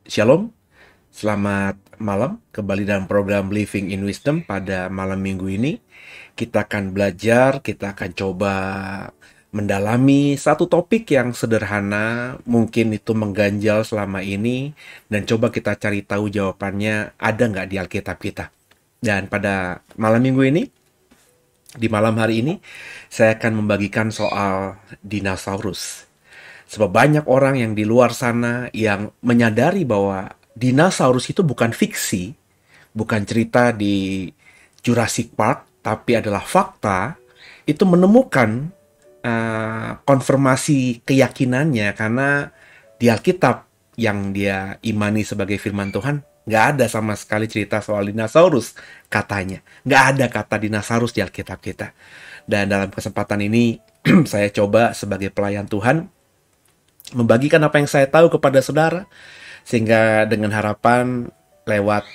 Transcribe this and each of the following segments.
Shalom, selamat malam. Kembali dalam program Living in Wisdom pada malam minggu ini. Kita akan belajar, kita akan coba mendalami satu topik yang sederhana, mungkin itu mengganjal selama ini, dan coba kita cari tahu jawabannya ada nggak di Alkitab kita. Dan pada malam minggu ini, di malam hari ini, saya akan membagikan soal dinosaurus. Sebab banyak orang yang di luar sana yang menyadari bahwa dinosaurus itu bukan fiksi, bukan cerita di Jurassic Park, tapi adalah fakta, itu menemukan konfirmasi keyakinannya karena di Alkitab yang dia imani sebagai firman Tuhan, nggak ada sama sekali cerita soal dinosaurus katanya. Nggak ada kata dinosaurus di Alkitab kita. Dan dalam kesempatan ini, saya coba sebagai pelayan Tuhan, membagikan apa yang saya tahu kepada saudara, sehingga dengan harapan lewat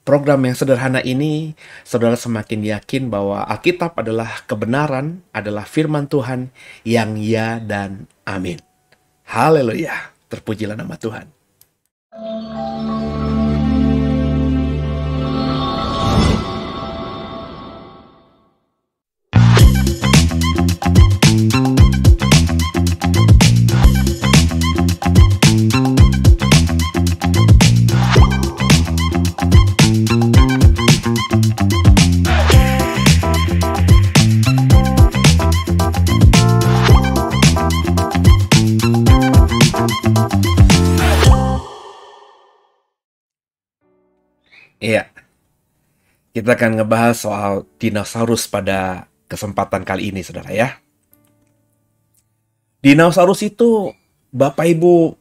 program yang sederhana ini, saudara semakin yakin bahwa Alkitab adalah kebenaran, adalah firman Tuhan yang ya dan amin. Haleluya, terpujilah nama Tuhan. Iya, kita akan ngebahas soal dinosaurus pada kesempatan kali ini, saudara ya. Dinosaurus itu, Bapak Ibu,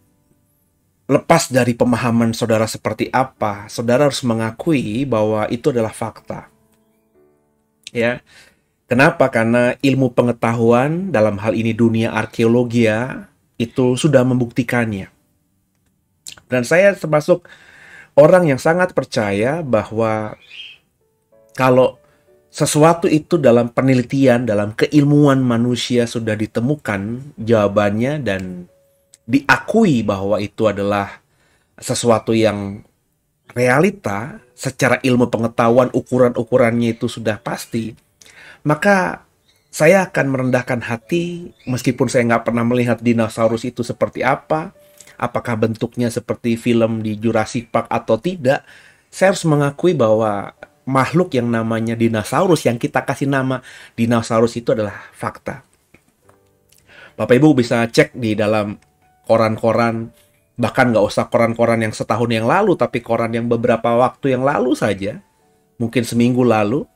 lepas dari pemahaman saudara seperti apa, saudara harus mengakui bahwa itu adalah fakta. Ya, kenapa? Karena ilmu pengetahuan dalam hal ini dunia arkeologi itu sudah membuktikannya. Dan saya termasuk orang yang sangat percaya bahwa kalau sesuatu itu dalam penelitian, dalam keilmuan manusia sudah ditemukan jawabannya dan diakui bahwa itu adalah sesuatu yang realita, secara ilmu pengetahuan ukuran-ukurannya itu sudah pasti, maka saya akan merendahkan hati meskipun saya nggak pernah melihat dinosaurus itu seperti apa, apakah bentuknya seperti film di Jurassic Park atau tidak. Saya harus mengakui bahwa makhluk yang namanya dinosaurus, yang kita kasih nama dinosaurus, itu adalah fakta. Bapak Ibu bisa cek di dalam koran-koran, bahkan nggak usah koran-koran yang setahun yang lalu, tapi koran yang beberapa waktu yang lalu saja, mungkin seminggu lalu,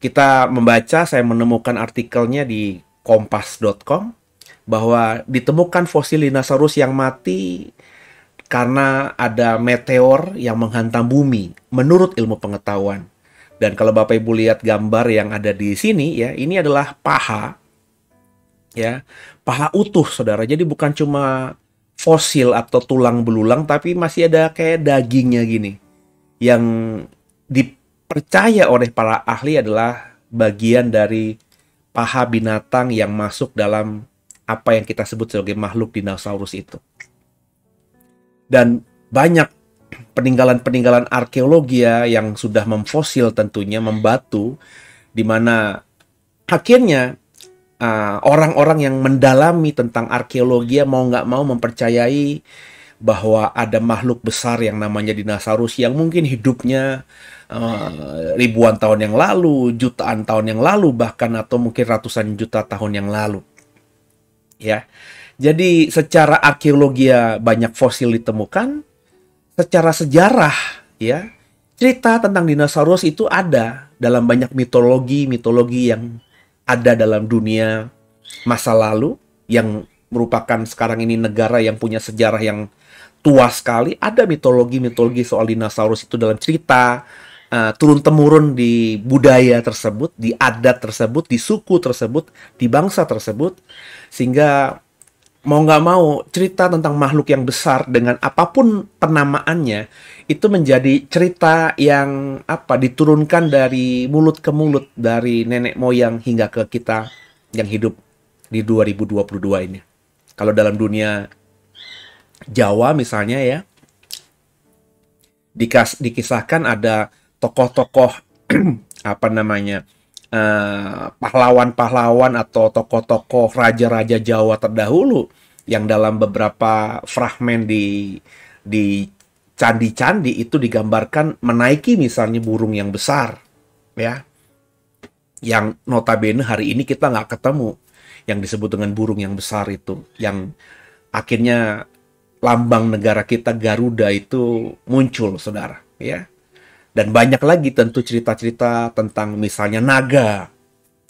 kita membaca, saya menemukan artikelnya di kompas.com, bahwa ditemukan fosil dinosaurus yang mati karena ada meteor yang menghantam bumi, menurut ilmu pengetahuan. Dan kalau Bapak Ibu lihat gambar yang ada di sini, ya, ini adalah paha, ya, paha utuh, saudara. Jadi bukan cuma fosil atau tulang belulang, tapi masih ada kayak dagingnya gini, yang dipercaya oleh para ahli adalah bagian dari paha binatang yang masuk dalam apa yang kita sebut sebagai makhluk dinosaurus itu. Dan banyak peninggalan-peninggalan arkeologi yang sudah memfosil, tentunya membatu, di mana akhirnya orang-orang yang mendalami tentang arkeologi mau nggak mau mempercayai bahwa ada makhluk besar yang namanya dinosaurus yang mungkin hidupnya ribuan tahun yang lalu, jutaan tahun yang lalu, bahkan atau mungkin ratusan juta tahun yang lalu. Ya, jadi secara arkeologi banyak fosil ditemukan, secara sejarah ya, cerita tentang dinosaurus itu ada dalam banyak mitologi yang ada dalam dunia masa lalu, yang merupakan sekarang ini negara yang punya sejarah yang tua sekali. Ada mitologi soal dinosaurus itu dalam cerita turun-temurun di budaya tersebut, di adat tersebut, di suku tersebut, di bangsa tersebut, sehingga mau nggak mau cerita tentang makhluk yang besar dengan apapun penamaannya itu menjadi cerita yang diturunkan dari mulut ke mulut, dari nenek moyang hingga ke kita yang hidup di 2022 ini. Kalau dalam dunia Jawa misalnya ya, Dikisahkan ada tokoh-tokoh apa namanya, pahlawan-pahlawan atau tokoh-tokoh raja-raja Jawa terdahulu yang dalam beberapa fragmen di candi-candi itu digambarkan menaiki misalnya burung yang besar, ya, yang notabene hari ini kita nggak ketemu, yang disebut dengan burung yang besar itu, yang akhirnya lambang negara kita Garuda itu muncul, saudara, ya. Dan banyak lagi tentu cerita-cerita tentang misalnya naga,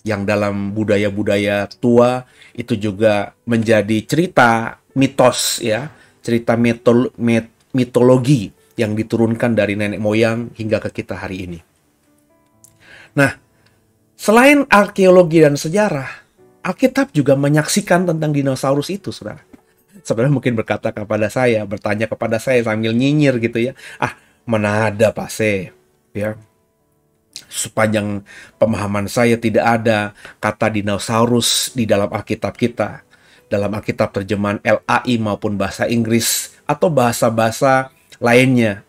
yang dalam budaya-budaya tua itu juga menjadi cerita mitos, ya, cerita mitologi yang diturunkan dari nenek moyang hingga ke kita hari ini. Nah, selain arkeologi dan sejarah, Alkitab juga menyaksikan tentang dinosaurus itu, saudara. Saudara mungkin bertanya kepada saya sambil nyinyir gitu ya. Ah, mana ada Pak Se, ya. Sepanjang pemahaman saya tidak ada kata dinosaurus di dalam Alkitab kita. Dalam Alkitab terjemahan LAI maupun bahasa Inggris atau bahasa-bahasa lainnya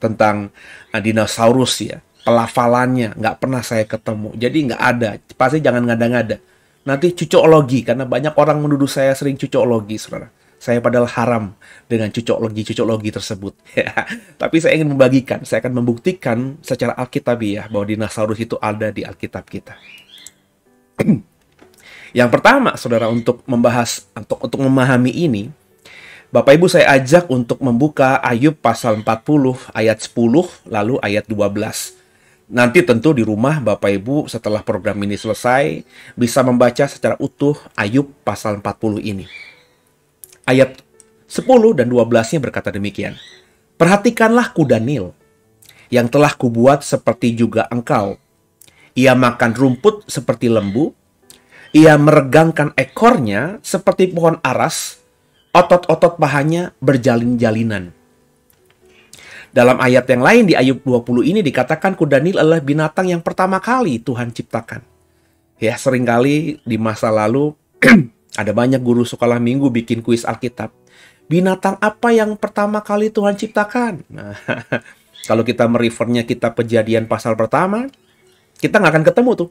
tentang dinosaurus, ya. Pelafalannya nggak pernah saya ketemu. Jadi nggak ada. Pasti jangan ngada-ngada. Nanti cucokologi, karena banyak orang menuduh saya sering cucokologi, saudara. Saya padahal haram dengan cucokologi tersebut. Tapi saya ingin membagikan, saya akan membuktikan secara alkitabiah bahwa dinosaurus itu ada di Alkitab kita. Yang pertama, saudara, untuk memahami ini, Bapak Ibu saya ajak untuk membuka Ayub pasal 40 ayat 10 lalu ayat 12. Nanti tentu di rumah Bapak Ibu setelah program ini selesai bisa membaca secara utuh Ayub pasal 40 ini. Ayat 10 dan 12-nya berkata demikian. Perhatikanlah kuda Nil yang telah kubuat seperti juga engkau. Ia makan rumput seperti lembu. Ia meregangkan ekornya seperti pohon aras. Otot-otot pahanya berjalin-jalinan. Dalam ayat yang lain di Ayub 20 ini dikatakan kuda Nil adalah binatang yang pertama kali Tuhan ciptakan. Ya, seringkali di masa lalu ada banyak guru sekolah minggu bikin kuis Alkitab. Binatang apa yang pertama kali Tuhan ciptakan? Nah, kalau kita merefernya kitab Kejadian pasal pertama, kita nggak akan ketemu tuh.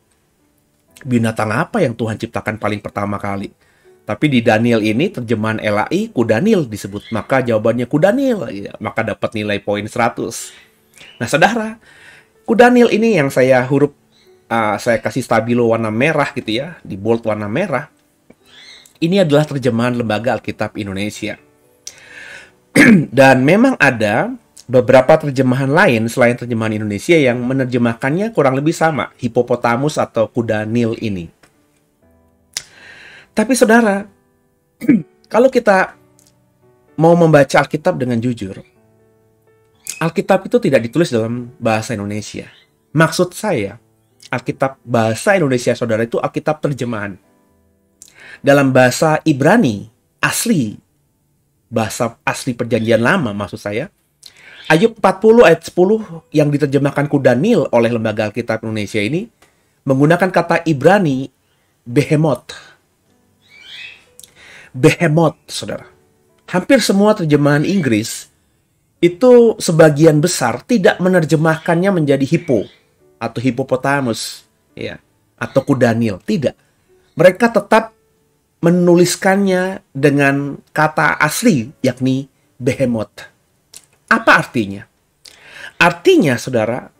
Binatang apa yang Tuhan ciptakan paling pertama kali? Tapi di Daniel ini terjemahan LAI kuda Nil disebut. Maka jawabannya kuda Nil. Ya, maka dapat nilai poin 100. Nah, saudara, kuda Nil ini yang saya saya kasih stabilo warna merah gitu ya. Di bold warna merah. Ini adalah terjemahan Lembaga Alkitab Indonesia. Dan memang ada beberapa terjemahan lain selain terjemahan Indonesia yang menerjemahkannya kurang lebih sama. Hipopotamus atau kuda Nil ini. Tapi saudara, kalau kita mau membaca Alkitab dengan jujur, Alkitab itu tidak ditulis dalam bahasa Indonesia. Maksud saya, Alkitab bahasa Indonesia, saudara, itu Alkitab terjemahan. Dalam bahasa Ibrani, bahasa asli perjanjian lama maksud saya, Ayub 40 ayat 10 yang diterjemahkan kuda Nil oleh Lembaga Alkitab Indonesia ini menggunakan kata Ibrani behemoth. Behemoth, saudara. Hampir semua terjemahan Inggris itu sebagian besar tidak menerjemahkannya menjadi hippo atau hippopotamus, ya, atau kuda Nil. Tidak. Mereka tetap menuliskannya dengan kata asli, yakni behemoth. Apa artinya? Artinya, saudara,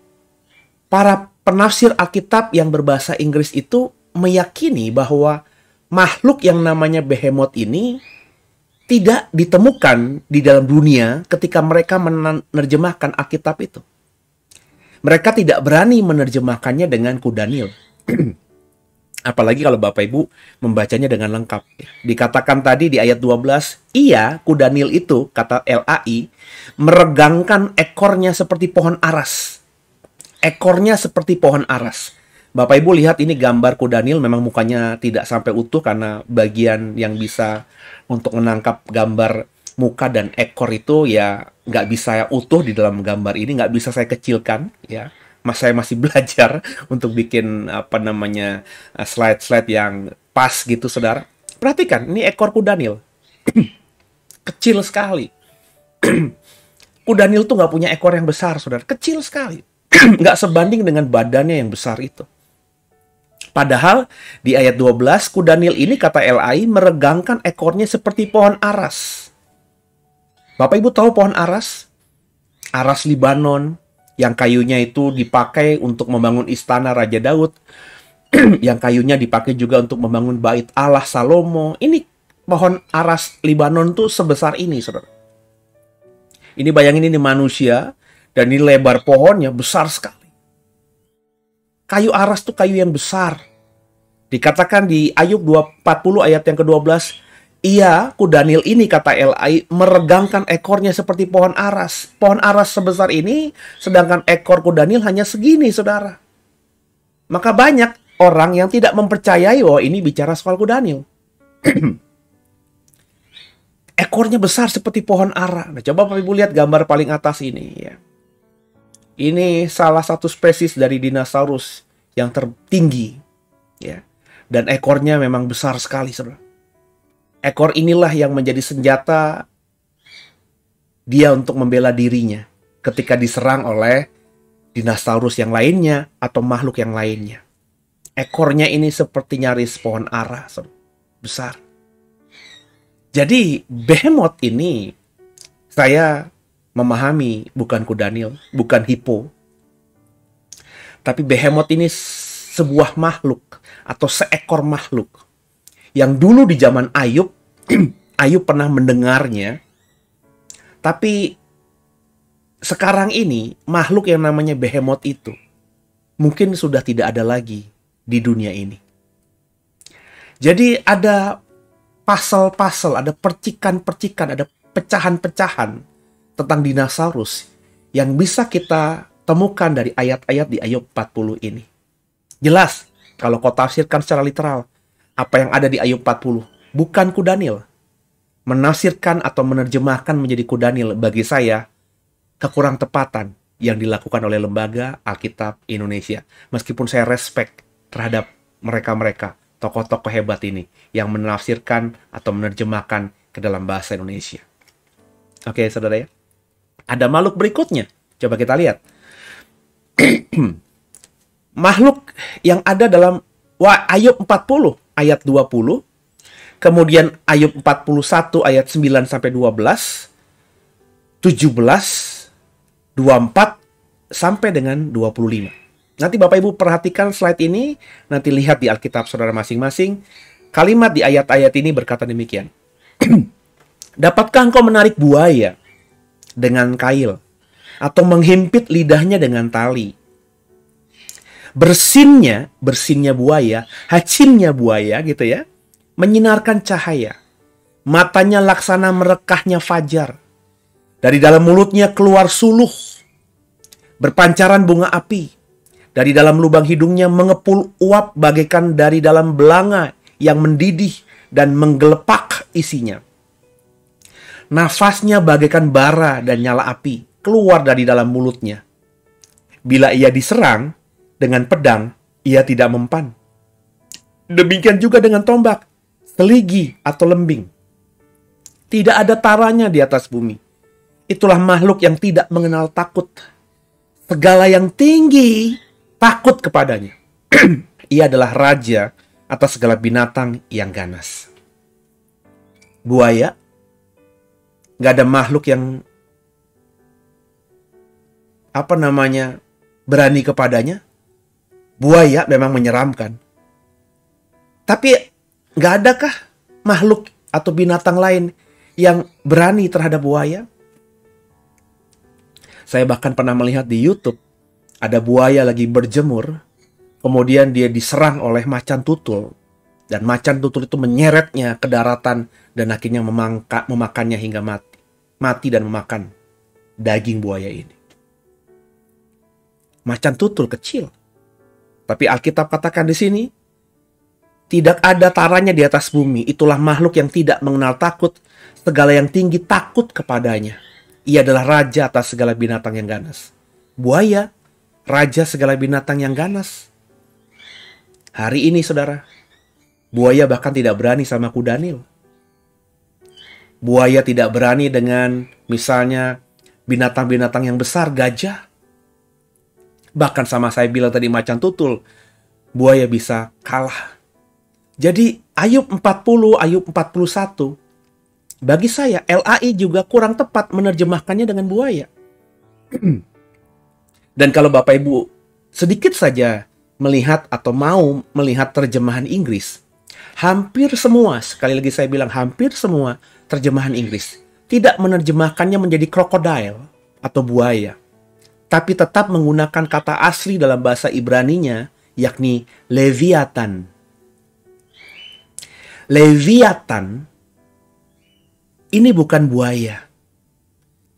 para penafsir Alkitab yang berbahasa Inggris itu meyakini bahwa makhluk yang namanya behemoth ini tidak ditemukan di dalam dunia ketika mereka menerjemahkan Alkitab itu. Mereka tidak berani menerjemahkannya dengan kuda Nil. Apalagi kalau Bapak Ibu membacanya dengan lengkap. Dikatakan tadi di ayat 12, ia, kuda Nil itu, kata LAI, meregangkan ekornya seperti pohon aras. Ekornya seperti pohon aras. Bapak Ibu lihat ini gambar kuda Nil, memang mukanya tidak sampai utuh karena bagian yang bisa untuk menangkap gambar muka dan ekor itu ya nggak bisa utuh di dalam gambar ini, nggak bisa saya kecilkan ya. Saya masih belajar untuk bikin slide-slide yang pas gitu, saudara. Perhatikan, ini ekor kuda Nil. Kecil sekali. Kuda Nil tuh nggak punya ekor yang besar, saudara. Kecil sekali. Nggak sebanding dengan badannya yang besar itu. Padahal di ayat 12, kuda Nil ini kata LAI meregangkan ekornya seperti pohon aras. Bapak Ibu tahu pohon aras? Aras Libanon yang kayunya itu dipakai untuk membangun istana Raja Daud. Yang kayunya dipakai juga untuk membangun bait Allah Salomo. Ini pohon aras Libanon tuh sebesar ini, saudara. Ini bayangin, ini manusia dan ini lebar pohonnya besar sekali. Kayu aras tuh kayu yang besar. Dikatakan di Ayub 240 ayat yang ke-12, ia, kuda Nil ini kata LAI, meregangkan ekornya seperti pohon aras. Pohon aras sebesar ini, sedangkan ekor kuda Nil hanya segini, saudara. Maka banyak orang yang tidak mempercayai bahwa ini bicara soal kuda Nil. Ekornya besar seperti pohon ara. Nah, coba Bapak Ibu lihat gambar paling atas ini. Ya. Ini salah satu spesies dari dinosaurus yang tertinggi. Ya. Dan ekornya memang besar sekali, saudara. Ekor inilah yang menjadi senjata dia untuk membela dirinya ketika diserang oleh dinosaurus yang lainnya atau makhluk yang lainnya. Ekornya ini seperti nyaris pohon ara, saudara. Besar. Jadi behemoth ini saya memahami bukan kuda Nil, bukan hippo. Tapi behemoth ini sebuah makhluk atau seekor makhluk yang dulu di zaman Ayub, Ayub pernah mendengarnya. Tapi sekarang ini makhluk yang namanya behemoth itu mungkin sudah tidak ada lagi di dunia ini. Jadi ada pasal-pasal, ada percikan-percikan, ada pecahan-pecahan tentang dinosaurus yang bisa kita temukan dari ayat-ayat di Ayub 40 ini. Jelas, kalau kau tafsirkan secara literal, apa yang ada di Ayub 40 bukan kuda Nil. Menafsirkan atau menerjemahkan menjadi kuda Nil bagi saya kekurang tepatan yang dilakukan oleh Lembaga Alkitab Indonesia. Meskipun saya respect terhadap mereka-mereka, tokoh-tokoh hebat ini yang menafsirkan atau menerjemahkan ke dalam bahasa Indonesia. Oke, saudara ya. Ada makhluk berikutnya. Coba kita lihat. Makhluk yang ada dalam Ayub 40 ayat 20, kemudian Ayub 41 ayat 9 sampai 12, 17, 24 sampai dengan 25. Nanti Bapak Ibu perhatikan slide ini, nanti lihat di Alkitab saudara masing-masing. Kalimat di ayat-ayat ini berkata demikian. Dapatkah engkau menarik buaya dengan kail atau menghimpit lidahnya dengan tali? Bersinnya buaya, hacinnya buaya gitu ya, menyinarkan cahaya. Matanya laksana merekahnya fajar. Dari dalam mulutnya keluar suluh, berpancaran bunga api. Dari dalam lubang hidungnya mengepul uap bagaikan dari dalam belanga yang mendidih dan menggelepak isinya. Nafasnya bagaikan bara dan nyala api keluar dari dalam mulutnya. Bila ia diserang dengan pedang, ia tidak mempan. Demikian juga dengan tombak, seligi atau lembing. Tidak ada taranya di atas bumi. Itulah makhluk yang tidak mengenal takut. Segala yang tinggi takut kepadanya. Ia adalah raja atas segala binatang yang ganas. Buaya, gak ada makhluk yang berani kepadanya. Buaya memang menyeramkan. Tapi gak adakah makhluk atau binatang lain yang berani terhadap buaya? Saya bahkan pernah melihat di YouTube, ada buaya lagi berjemur, kemudian dia diserang oleh macan tutul. Dan macan tutul itu menyeretnya ke daratan dan akhirnya memakannya hingga mati. Mati dan memakan daging buaya ini. Macan tutul kecil. Tapi Alkitab katakan di sini, tidak ada taranya di atas bumi. Itulah makhluk yang tidak mengenal takut. Segala yang tinggi takut kepadanya. Ia adalah raja atas segala binatang yang ganas. Buaya, raja segala binatang yang ganas. Hari ini, saudara, buaya bahkan tidak berani sama kuda Nil. Buaya tidak berani dengan misalnya binatang-binatang yang besar, gajah. Bahkan sama saya bilang tadi macan tutul, buaya bisa kalah. Jadi Ayub 40, Ayub 41, bagi saya LAI juga kurang tepat menerjemahkannya dengan buaya. Dan kalau Bapak Ibu sedikit saja melihat atau mau melihat terjemahan Inggris, hampir semua, sekali lagi saya bilang hampir semua terjemahan Inggris tidak menerjemahkannya menjadi crocodile atau buaya, tapi tetap menggunakan kata asli dalam bahasa Ibraninya, yakni Leviathan. Leviathan ini bukan buaya.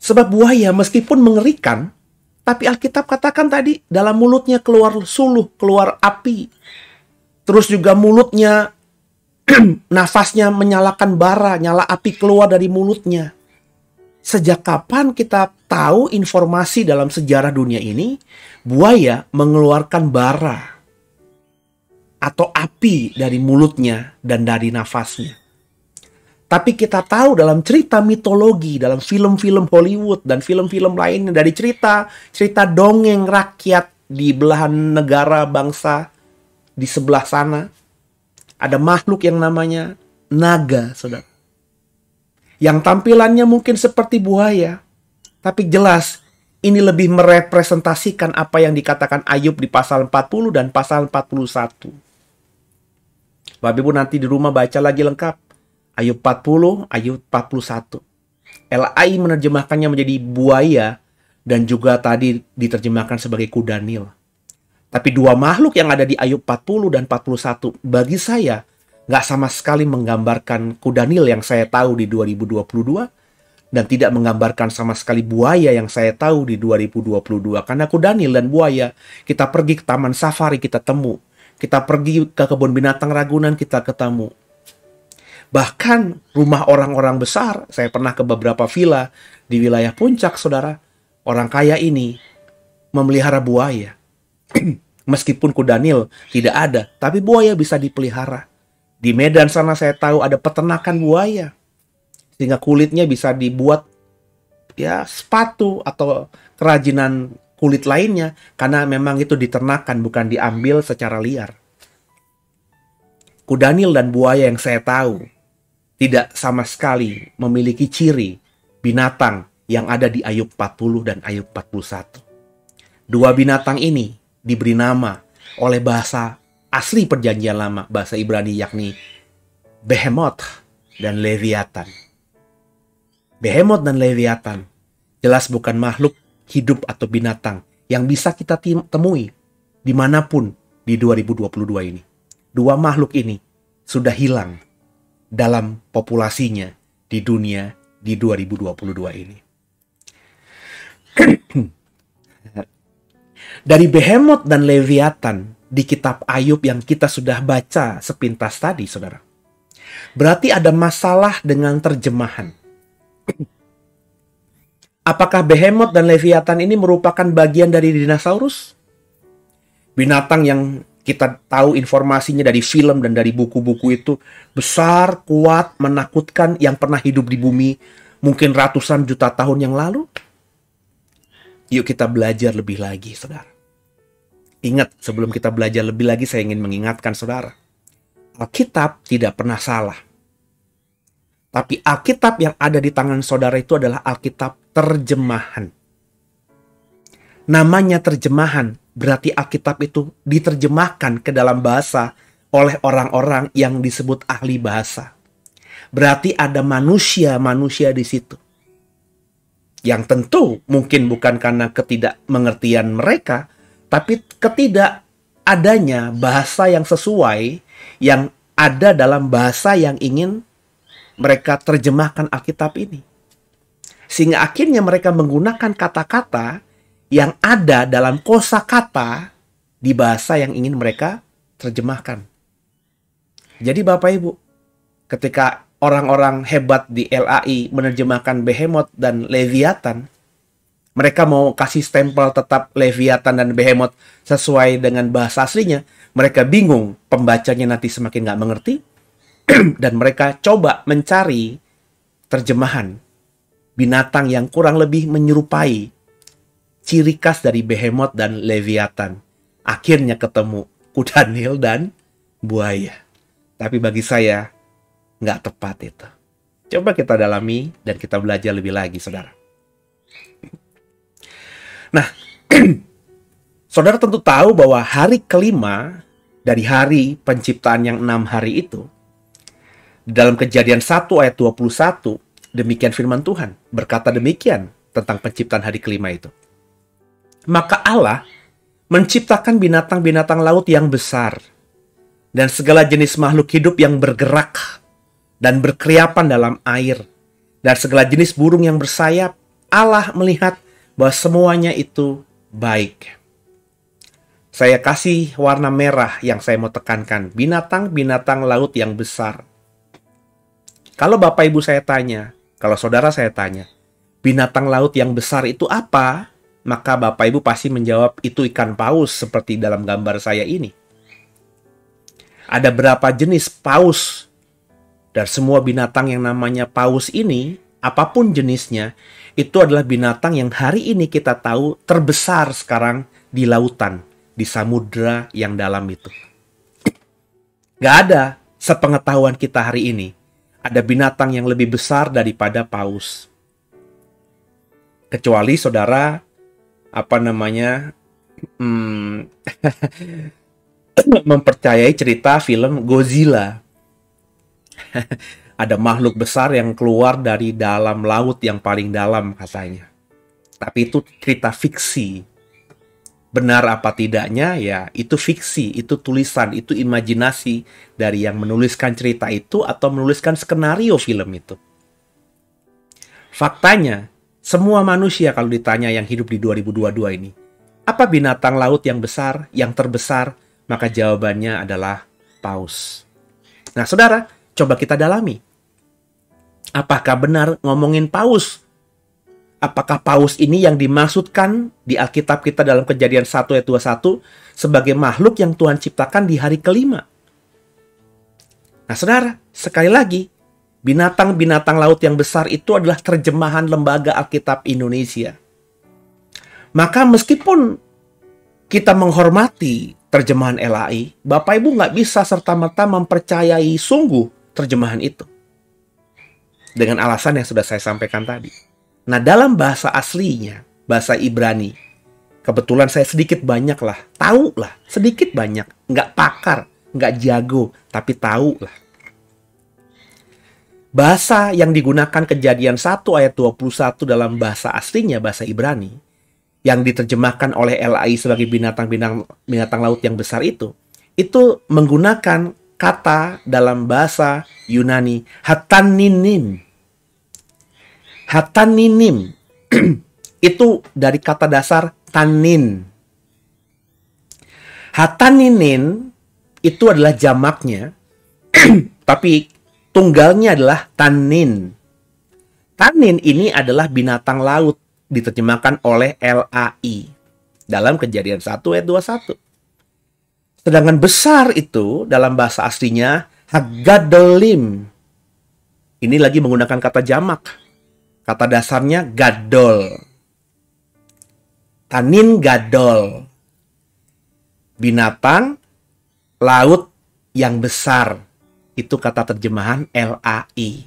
Sebab buaya meskipun mengerikan, tapi Alkitab katakan tadi, dalam mulutnya keluar suluh, keluar api. Terus juga mulutnya, nafasnya menyalakan bara, nyala api keluar dari mulutnya. Sejak kapan kita tahu informasi dalam sejarah dunia ini, buaya mengeluarkan bara atau api dari mulutnya dan dari nafasnya. Tapi kita tahu dalam cerita mitologi, dalam film-film Hollywood dan film-film lainnya, dari cerita dongeng rakyat di belahan negara bangsa di sebelah sana, ada makhluk yang namanya naga, saudara. Yang tampilannya mungkin seperti buaya, tapi jelas ini lebih merepresentasikan apa yang dikatakan Ayub di pasal 40 dan pasal 41. Bapak Ibu nanti di rumah baca lagi lengkap. Ayub 40, Ayub 41. LAI menerjemahkannya menjadi buaya dan juga tadi diterjemahkan sebagai kuda Nil. Tapi dua makhluk yang ada di Ayub 40 dan 41 bagi saya nggak sama sekali menggambarkan kuda Nil yang saya tahu di 2022 dan tidak menggambarkan sama sekali buaya yang saya tahu di 2022. Karena kuda Nil dan buaya, kita pergi ke taman safari, kita temu. Kita pergi ke kebun binatang Ragunan, kita ketemu. Bahkan rumah orang-orang besar, saya pernah ke beberapa villa di wilayah Puncak, saudara. Orang kaya ini memelihara buaya. Meskipun kuda Nil tidak ada, tapi buaya bisa dipelihara. Di Medan sana saya tahu ada peternakan buaya. Sehingga kulitnya bisa dibuat ya sepatu atau kerajinan kulit lainnya. Karena memang itu diternakan, bukan diambil secara liar. Kuda Nil dan buaya yang saya tahu tidak sama sekali memiliki ciri binatang yang ada di Ayub 40 dan Ayub 41. Dua binatang ini diberi nama oleh bahasa asli perjanjian lama, bahasa Ibrani, yakni Behemoth dan Leviathan. Behemoth dan Leviathan jelas bukan makhluk hidup atau binatang yang bisa kita temui dimanapun di 2022 ini. Dua makhluk ini sudah hilang dalam populasinya di dunia di 2022 ini. Dari Behemoth dan Leviathan di kitab Ayub yang kita sudah baca sepintas tadi, saudara. Berarti ada masalah dengan terjemahan. Apakah Behemoth dan Leviathan ini merupakan bagian dari dinosaurus? Binatang yang kita tahu informasinya dari film dan dari buku-buku itu besar, kuat, menakutkan, yang pernah hidup di bumi mungkin ratusan juta tahun yang lalu. Yuk kita belajar lebih lagi, saudara. Ingat, sebelum kita belajar lebih lagi, saya ingin mengingatkan saudara. Alkitab tidak pernah salah. Tapi Alkitab yang ada di tangan saudara itu adalah Alkitab terjemahan. Namanya terjemahan, berarti Alkitab itu diterjemahkan ke dalam bahasa oleh orang-orang yang disebut ahli bahasa. Berarti ada manusia-manusia di situ. Yang tentu mungkin bukan karena ketidakmengertian mereka, tapi ketidakadanya bahasa yang sesuai, yang ada dalam bahasa yang ingin mereka terjemahkan Alkitab ini. Sehingga akhirnya mereka menggunakan kata-kata yang ada dalam kosakata di bahasa yang ingin mereka terjemahkan. Jadi Bapak Ibu, ketika orang-orang hebat di LAI menerjemahkan Behemoth dan Leviathan, mereka mau kasih stempel tetap Leviathan dan Behemoth sesuai dengan bahasa aslinya, mereka bingung, pembacanya nanti semakin nggak mengerti, dan mereka coba mencari terjemahan binatang yang kurang lebih menyerupai ciri khas dari Behemoth dan Leviathan. Akhirnya ketemu kuda Nil dan buaya. Tapi bagi saya, nggak tepat itu. Coba kita dalami dan kita belajar lebih lagi, saudara. Nah, saudara tentu tahu bahwa hari kelima dari hari penciptaan yang 6 hari itu, dalam Kejadian 1 ayat 21, demikian firman Tuhan, berkata demikian tentang penciptaan hari kelima itu. Maka Allah menciptakan binatang-binatang laut yang besar, dan segala jenis makhluk hidup yang bergerak dan berkeriapan dalam air, dan segala jenis burung yang bersayap. Allah melihat bahwa semuanya itu baik. Saya kasih warna merah yang saya mau tekankan, binatang-binatang laut yang besar. Kalau Bapak Ibu saya tanya, kalau saudara saya tanya, binatang laut yang besar itu apa? Maka Bapak Ibu pasti menjawab, itu ikan paus seperti dalam gambar saya ini. Ada berapa jenis paus? Dan semua binatang yang namanya paus ini, apapun jenisnya, itu adalah binatang yang hari ini kita tahu terbesar sekarang di lautan, di samudra yang dalam itu. Gak ada sepengetahuan kita hari ini, ada binatang yang lebih besar daripada paus. Kecuali saudara, mempercayai cerita film Godzilla. Ada makhluk besar yang keluar dari dalam laut yang paling dalam katanya. Tapi itu cerita fiksi. Benar apa tidaknya, ya itu fiksi, itu tulisan, itu imajinasi dari yang menuliskan cerita itu atau menuliskan skenario film itu. Faktanya, semua manusia kalau ditanya yang hidup di 2022 ini, apa binatang laut yang besar, yang terbesar? Maka jawabannya adalah paus. Nah, saudara, coba kita dalami. Apakah benar ngomongin paus? Apakah paus ini yang dimaksudkan di Alkitab kita dalam Kejadian 1 ayat 21 sebagai makhluk yang Tuhan ciptakan di hari kelima? Nah, saudara, sekali lagi, binatang-binatang laut yang besar itu adalah terjemahan Lembaga Alkitab Indonesia. Maka meskipun kita menghormati terjemahan LAI, Bapak Ibu nggak bisa serta-merta mempercayai sungguh terjemahan itu. Dengan alasan yang sudah saya sampaikan tadi. Nah, dalam bahasa aslinya, bahasa Ibrani, kebetulan saya sedikit banyak lah, tahu lah, sedikit banyak, nggak pakar, nggak jago, tapi tahu lah. Bahasa yang digunakan Kejadian 1 ayat 21 dalam bahasa aslinya, bahasa Ibrani, yang diterjemahkan oleh LAI sebagai binatang laut yang besar itu menggunakan kata dalam bahasa Yunani, hataninim. Hataninim itu dari kata dasar tanin. Hataninin itu adalah jamaknya, tapi tunggalnya adalah tanin. Tanin ini adalah binatang laut, diterjemahkan oleh LAI dalam Kejadian 1 ayat 21. Sedangkan besar itu dalam bahasa aslinya hagadolim. Ini lagi menggunakan kata jamak. Kata dasarnya gadol. Tanin gadol. Binatang laut yang besar. Itu kata terjemahan LAI.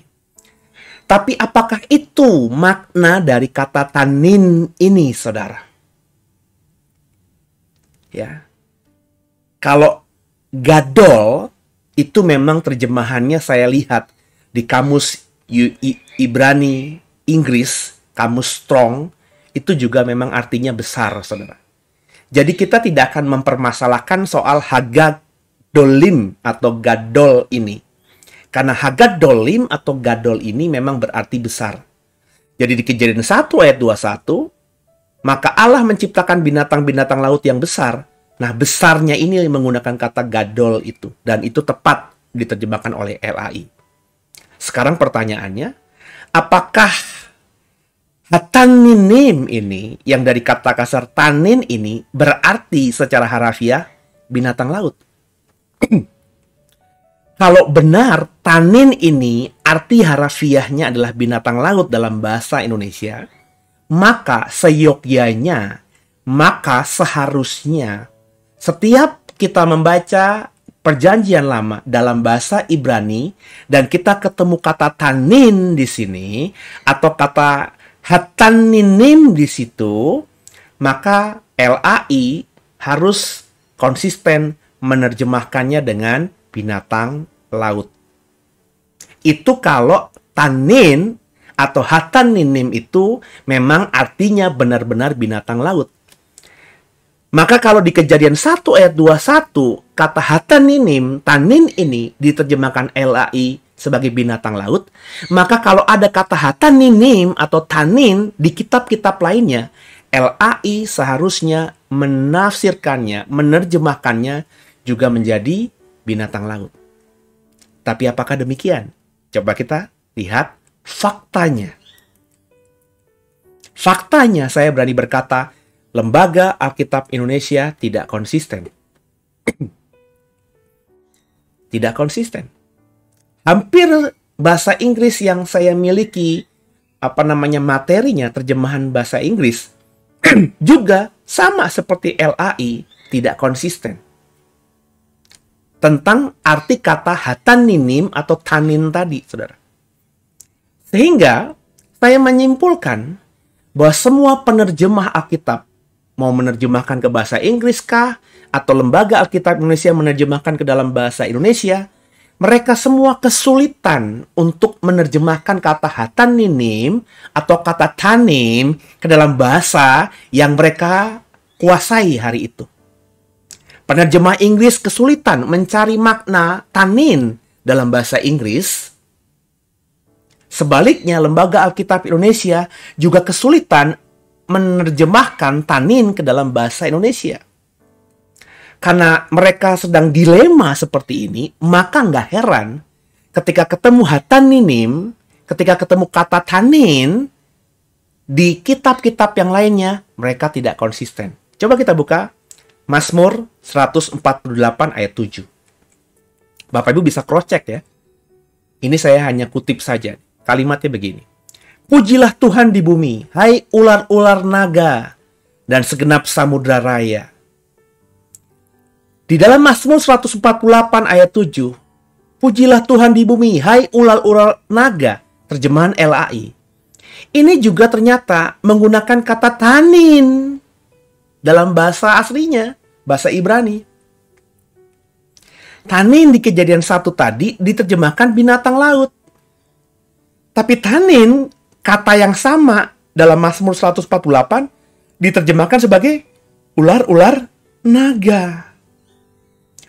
Tapi apakah itu makna dari kata tanin ini, saudara? Ya. Kalau gadol, itu memang terjemahannya saya lihat di kamus Ibrani Inggris, kamus Strong, itu juga memang artinya besar, saudara. Jadi kita tidak akan mempermasalahkan soal hagadolim atau gadol ini. Karena hagadolim atau gadol ini memang berarti besar. Jadi di Kejadian 1 ayat 21, maka Allah menciptakan binatang-binatang laut yang besar. Nah, besarnya ini menggunakan kata gadol itu. Dan itu tepat diterjemahkan oleh LAI. Sekarang pertanyaannya, apakah hataninim ini, yang dari kata kasar tanin ini, berarti secara harafiah binatang laut? Kalau benar tanin ini arti harafiahnya adalah binatang laut dalam bahasa Indonesia, maka seyogyanya, maka seharusnya setiap kita membaca Perjanjian Lama dalam bahasa Ibrani dan kita ketemu kata tanin di sini atau kata hataninim di situ, maka LAI harus konsisten menerjemahkannya dengan binatang laut. Itu kalau tanin atau hataninim itu memang artinya benar-benar binatang laut. Maka kalau di Kejadian 1 ayat 21, kata hataninim, tanin ini diterjemahkan LAI sebagai binatang laut, maka kalau ada kata hataninim atau tanin di kitab-kitab lainnya, LAI seharusnya menafsirkannya, menerjemahkannya juga menjadi binatang laut. Tapi apakah demikian? Coba kita lihat faktanya. Faktanya saya berani berkata, Lembaga Alkitab Indonesia tidak konsisten. Tidak konsisten. Hampir bahasa Inggris yang saya miliki, materinya, terjemahan bahasa Inggris, juga sama seperti LAI, tidak konsisten. Tentang arti kata hataninim atau tanin tadi, saudara. Sehingga, saya menyimpulkan bahwa semua penerjemah Alkitab mau menerjemahkan ke bahasa Inggris kah? Atau Lembaga Alkitab Indonesia menerjemahkan ke dalam bahasa Indonesia, mereka semua kesulitan untuk menerjemahkan kata hataninim atau kata tanim ke dalam bahasa yang mereka kuasai hari itu. Penerjemah Inggris kesulitan mencari makna tanin dalam bahasa Inggris. Sebaliknya, Lembaga Alkitab Indonesia juga kesulitan menerjemahkan tanin ke dalam bahasa Indonesia. Karena mereka sedang dilema seperti ini, maka nggak heran ketika ketemu hataninim, ketika ketemu kata tanin, di kitab-kitab yang lainnya, mereka tidak konsisten. Coba kita buka Mazmur 148 ayat 7. Bapak Ibu bisa cross-check ya. Ini saya hanya kutip saja. Kalimatnya begini. Pujilah Tuhan di bumi, hai ular-ular naga, dan segenap samudra raya. Di dalam Mazmur 148 ayat 7, pujilah Tuhan di bumi, hai ular-ular naga, terjemahan LAI. Ini juga ternyata menggunakan kata tanin dalam bahasa aslinya, bahasa Ibrani. Tanin di Kejadian 1 tadi diterjemahkan binatang laut. Tapi tanin, kata yang sama dalam Mazmur 148 diterjemahkan sebagai ular-ular naga.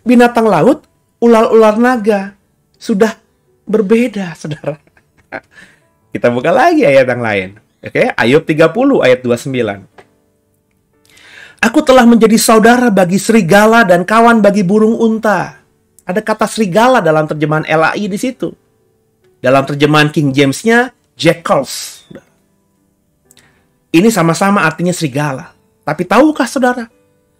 Binatang laut, ular-ular naga. Sudah berbeda, saudara. Kita buka lagi ayat yang lain. Oke, Ayub 30 ayat 29. Aku telah menjadi saudara bagi serigala dan kawan bagi burung unta. Ada kata serigala dalam terjemahan LAI di situ. Dalam terjemahan King James-nya, jackals. Ini sama-sama artinya serigala. Tapi tahukah saudara,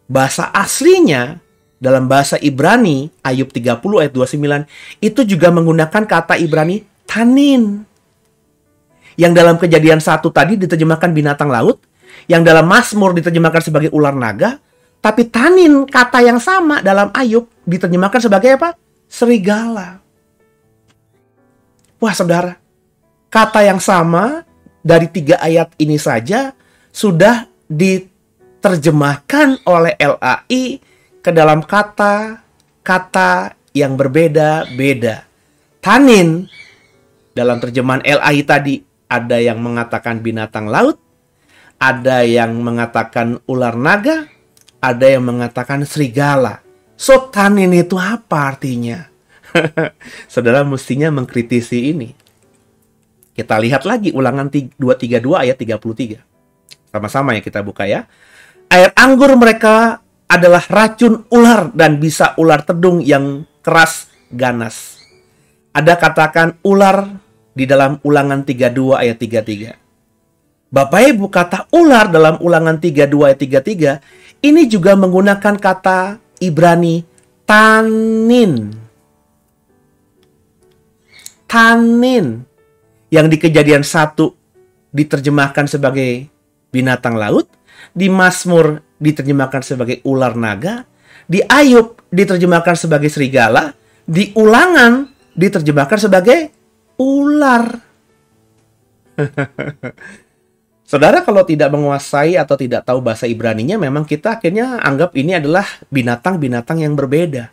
bahasa aslinya dalam bahasa Ibrani, Ayub 30 ayat 29, itu juga menggunakan kata Ibrani tanin. Yang dalam Kejadian 1 tadi diterjemahkan binatang laut, yang dalam Mazmur diterjemahkan sebagai ular naga, tapi tanin, kata yang sama dalam Ayub, diterjemahkan sebagai apa? Serigala. Wah saudara, kata yang sama dari 3 ayat ini saja sudah diterjemahkan oleh LAI ke dalam kata-kata yang berbeda-beda. Tanin, dalam terjemahan LAI tadi, ada yang mengatakan binatang laut, ada yang mengatakan ular naga, ada yang mengatakan serigala. So, tanin itu apa artinya? Saudara mestinya mengkritisi ini. Kita lihat lagi Ulangan 232 ayat 33. Sama-sama ya kita buka ya. Air anggur mereka adalah racun ular dan bisa ular tedung yang keras ganas. Ada katakan ular di dalam Ulangan 32 ayat 33. Bapak Ibu, kata ular dalam Ulangan 32 ayat 33 ini juga menggunakan kata Ibrani tanin. tanin yang di Kejadian 1 diterjemahkan sebagai binatang laut, di Mazmur diterjemahkan sebagai ular naga, di Ayub diterjemahkan sebagai serigala, di Ulangan diterjemahkan sebagai ular. Saudara, kalau tidak menguasai atau tidak tahu bahasa Ibraninya, memang kita akhirnya anggap ini adalah binatang-binatang yang berbeda.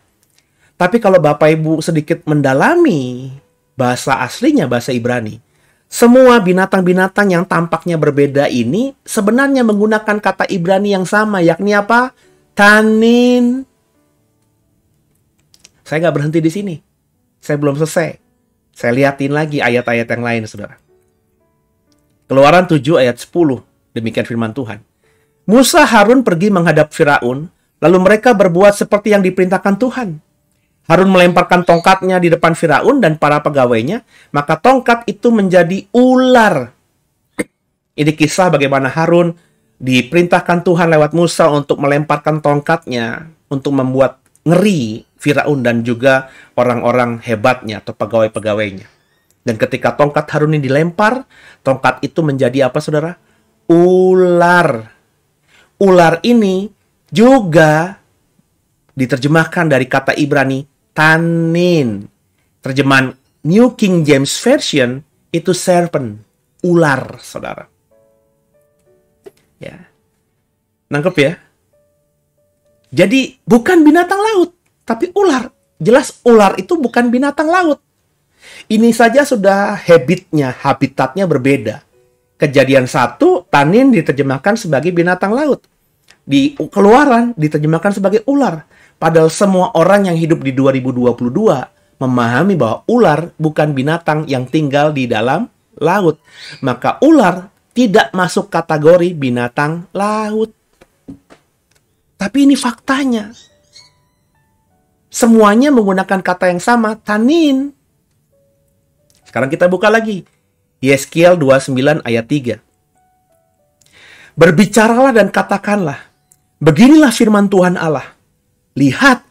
Tapi kalau Bapak Ibu sedikit mendalami bahasa aslinya, bahasa Ibrani, semua binatang-binatang yang tampaknya berbeda ini sebenarnya menggunakan kata Ibrani yang sama, yakni apa? Tanin. Saya nggak berhenti di sini. Saya belum selesai. Saya liatin lagi ayat-ayat yang lain, saudara. Keluaran 7 ayat 10. Demikian firman Tuhan. Musa Harun pergi menghadap Firaun, lalu mereka berbuat seperti yang diperintahkan Tuhan. Harun melemparkan tongkatnya di depan Firaun dan para pegawainya, maka tongkat itu menjadi ular. Ini kisah bagaimana Harun diperintahkan Tuhan lewat Musa untuk melemparkan tongkatnya untuk membuat ngeri Firaun dan juga orang-orang hebatnya atau pegawai-pegawainya. Dan ketika tongkat Harun ini dilempar, tongkat itu menjadi apa, saudara? Ular. Ular ini juga diterjemahkan dari kata Ibrani tanin. Terjemahan New King James Version itu serpent, ular, saudara. Ya. Nangkep ya? Jadi bukan binatang laut, tapi ular. Jelas ular itu bukan binatang laut. Ini saja sudah habitatnya berbeda. Kejadian 1, tanin diterjemahkan sebagai binatang laut. Di Keluaran diterjemahkan sebagai ular. Padahal semua orang yang hidup di 2022 memahami bahwa ular bukan binatang yang tinggal di dalam laut. Maka ular tidak masuk kategori binatang laut. Tapi ini faktanya. Semuanya menggunakan kata yang sama, tanin. Sekarang kita buka lagi. Yeskiel 29 ayat 3. Berbicaralah dan katakanlah, beginilah firman Tuhan Allah. Lihat,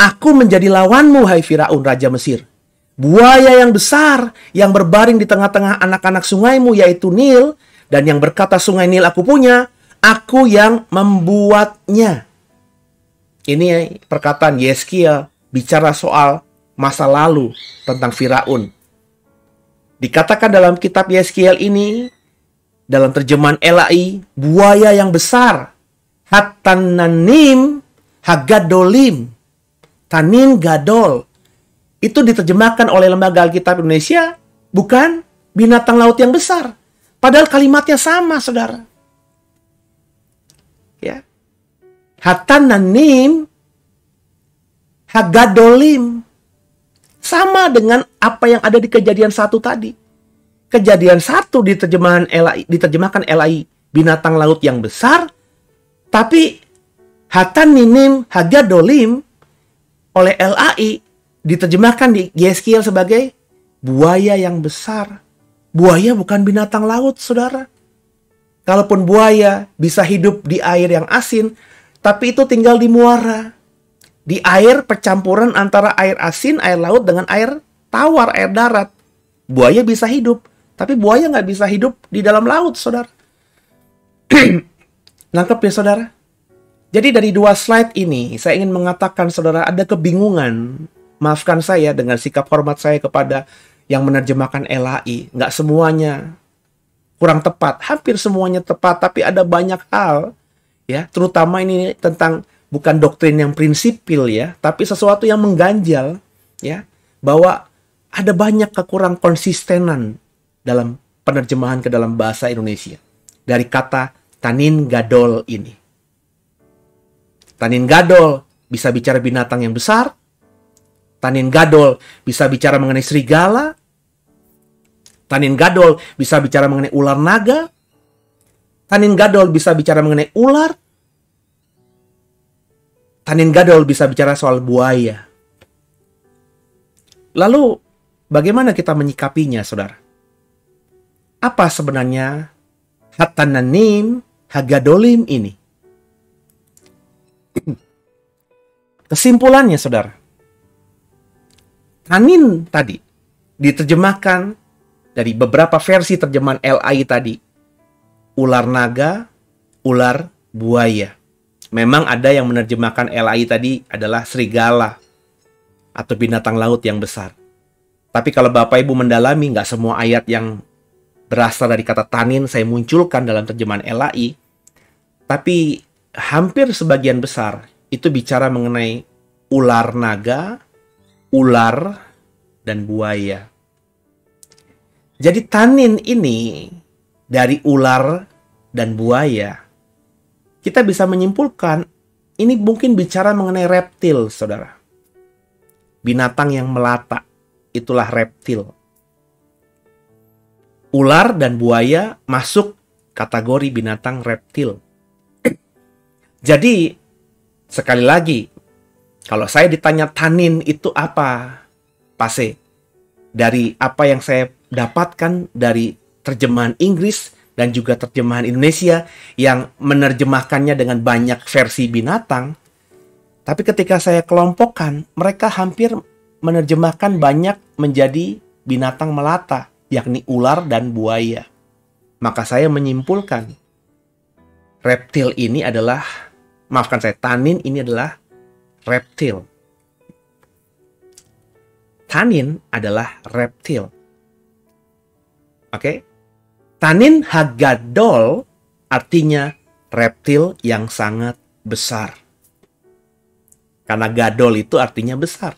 aku menjadi lawanmu, hai Firaun, Raja Mesir. Buaya yang besar, yang berbaring di tengah-tengah anak-anak sungaimu, yaitu Nil, dan yang berkata sungai Nil aku punya, aku yang membuatnya. Ini perkataan Yeskiel bicara soal masa lalu tentang Firaun. Dikatakan dalam kitab Yeskiel ini, dalam terjemahan LAI, buaya yang besar, Hatananim Hagadolim, Tanin Gadol. Itu diterjemahkan oleh Lembaga Alkitab Indonesia, bukan binatang laut yang besar. Padahal kalimatnya sama, saudara. Ya. Hatananim Hagadolim. Sama dengan apa yang ada di Kejadian 1 tadi. Kejadian 1 diterjemahkan LAI binatang laut yang besar, tapi Hatananim Hagadolim oleh LAI diterjemahkan di Yeskiel sebagai buaya yang besar. Buaya bukan binatang laut, saudara. Kalaupun buaya bisa hidup di air yang asin, tapi itu tinggal di muara. Di air percampuran antara air asin, air laut dengan air tawar, air darat. Buaya bisa hidup, tapi buaya nggak bisa hidup di dalam laut, saudara. Nangkep ya, saudara? Jadi dari 2 slide ini, saya ingin mengatakan, saudara, ada kebingungan. Maafkan saya dengan sikap hormat saya kepada yang menerjemahkan LAI. Nggak semuanya kurang tepat. Hampir semuanya tepat, tapi ada banyak hal. Ya, terutama ini tentang bukan doktrin yang prinsipil ya, tapi sesuatu yang mengganjal. Ya, bahwa ada banyak kekurang konsistenan dalam penerjemahan ke dalam bahasa Indonesia. Dari kata tanin gadol ini. Tanin gadol bisa bicara binatang yang besar. Tanin gadol bisa bicara mengenai serigala. Tanin gadol bisa bicara mengenai ular naga. Tanin gadol bisa bicara mengenai ular. Tanin gadol bisa bicara soal buaya. Lalu, bagaimana kita menyikapinya, saudara? Apa sebenarnya Hatananim Hagadolim ini? Kesimpulannya, saudara. Tanin tadi diterjemahkan dari beberapa versi terjemahan LAI tadi. Ular naga, ular buaya. Memang ada yang menerjemahkan LAI tadi adalah serigala atau binatang laut yang besar. Tapi kalau Bapak Ibu mendalami, nggak semua ayat yang berasal dari kata tanin saya munculkan dalam terjemahan LAI. Tapi hampir sebagian besar itu bicara mengenai ular naga, ular, dan buaya. Jadi tanin ini dari ular dan buaya, kita bisa menyimpulkan ini mungkin bicara mengenai reptil, saudara. Binatang yang melata, itulah reptil. Ular dan buaya masuk kategori binatang reptil. Jadi, sekali lagi, kalau saya ditanya tanin itu apa? Pase. Dari apa yang saya dapatkan dari terjemahan Inggris dan juga terjemahan Indonesia yang menerjemahkannya dengan banyak versi binatang. Tapi ketika saya kelompokkan, mereka hampir menerjemahkan banyak menjadi binatang melata, yakni ular dan buaya. Maka saya menyimpulkan, reptil ini adalah, maafkan saya, tanin ini adalah reptil. Tanin adalah reptil. Oke? Tanin hagadol artinya reptil yang sangat besar. Karena gadol itu artinya besar.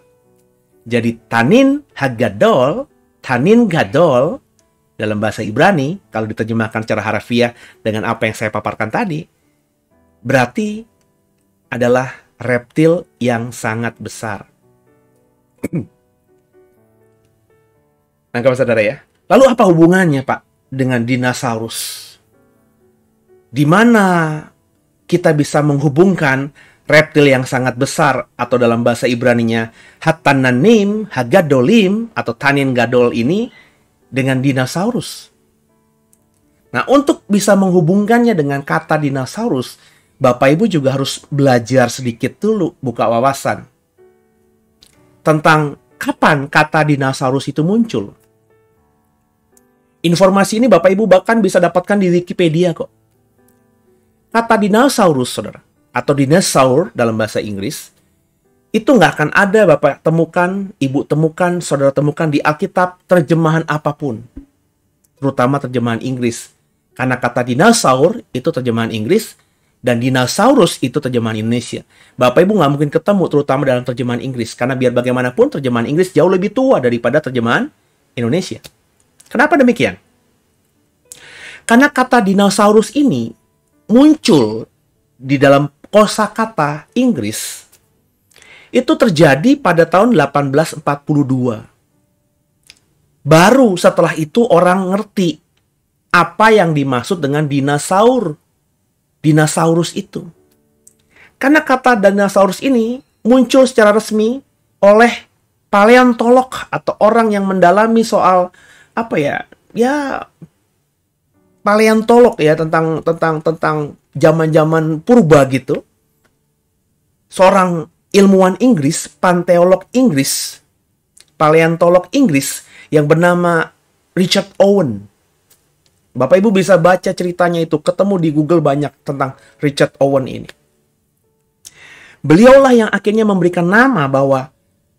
Jadi tanin hagadol, tanin gadol dalam bahasa Ibrani, kalau diterjemahkan secara harafiah dengan apa yang saya paparkan tadi, berarti adalah reptil yang sangat besar. Nangkap saudara ya? Lalu apa hubungannya Pak dengan dinosaurus? Di mana kita bisa menghubungkan reptil yang sangat besar atau dalam bahasa Ibraninya Hatananim, Hagadolim atau Tanin Gadol ini dengan dinosaurus? Nah, untuk bisa menghubungkannya dengan kata dinosaurus, Bapak Ibu juga harus belajar sedikit dulu, buka wawasan tentang kapan kata dinosaurus itu muncul. Informasi ini Bapak Ibu bahkan bisa dapatkan di Wikipedia kok. Kata dinosaurus, saudara, atau dinosaur dalam bahasa Inggris, itu nggak akan ada Bapak temukan, Ibu temukan, saudara temukan di Alkitab terjemahan apapun. Terutama terjemahan Inggris. Karena kata dinosaur itu terjemahan Inggris, dan dinosaurus itu terjemahan Indonesia. Bapak Ibu nggak mungkin ketemu, terutama dalam terjemahan Inggris. Karena biar bagaimanapun terjemahan Inggris jauh lebih tua daripada terjemahan Indonesia. Kenapa demikian? Karena kata dinosaurus ini muncul di dalam kosakata Inggris itu terjadi pada tahun 1842. Baru setelah itu orang ngerti apa yang dimaksud dengan dinosaur. Dinosaurus itu. Karena kata dinosaurus ini muncul secara resmi oleh paleontolog atau orang yang mendalami soal apa ya? Ya paleontolog ya tentang zaman-zaman purba gitu. Seorang ilmuwan Inggris, panteolog Inggris, paleontolog Inggris yang bernama Richard Owen. Bapak Ibu bisa baca ceritanya itu, ketemu di Google banyak tentang Richard Owen ini. Beliaulah yang akhirnya memberikan nama bahwa